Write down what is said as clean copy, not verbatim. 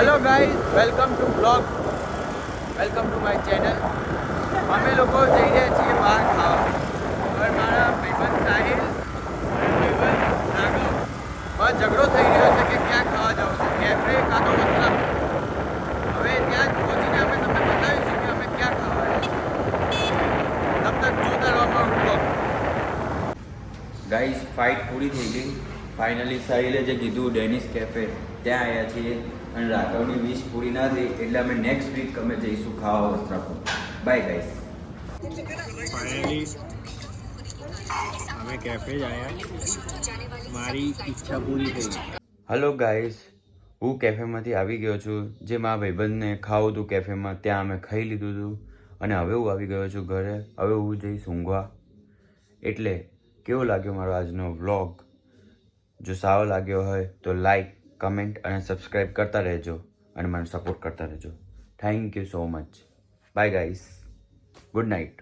Hello guys, welcome to blog, welcome to my channel. અમે લોકો જઈ રહ્યા છીએ બહાર ખાવા. પણ મારા ભાઈબંધ સાહિલ અને ભાઈબંધ રાઘવ બસ ઝઘડો થઈ રહ્યો છે કે ક્યાં ખાવા જવું છે, કેફે કાં તો વસ્ત્રાપુર. હવે ત્યાં પહોંચીને અમે તમને બતાવીશું કે અમે ક્યાં ખાવા આવ્યા. તબ તક જોતા રહો અમારો બ્લોગ. ગાઈઝ, ફાઇટ પૂરી થઈ ગઈ. ફાઇનલી સાહિલે જે કીધું ડેનિશ કેફે ત્યાં આવ્યા છીએ. અને રાઘવની વિશ પૂરી ના થઈ એટલે અમે નેક્સ્ટ વીક અમે જઈશું ખાવા વસ્ત્રાપુર. Bye guys. ફાઇનલી અમે કેફે જ આવ્યા, મારી ઈચ્છા પૂરી થઈ. હલો ગાઈસ, હું કેફેમાંથી આવી ગયો છું. જે મારા ભાઈબંધને ખાવું હતું કેફેમાં, ત્યાં અમે ખાઈ લીધું હતું. અને હવે હું આવી ગયો છું ઘરે. હવે હું જઈશ ઊંઘવા. એટલે કેવો લાગ્યો મારો આજનો વ્લોગ? જો સારો લાગ્યો હોય તો લાઈક, કમેન્ટ અને સબસ્ક્રાઈબ કરતા રહેજો અને મને સપોર્ટ કરતા રહેજો. Thank you so much. Bye guys. Good night.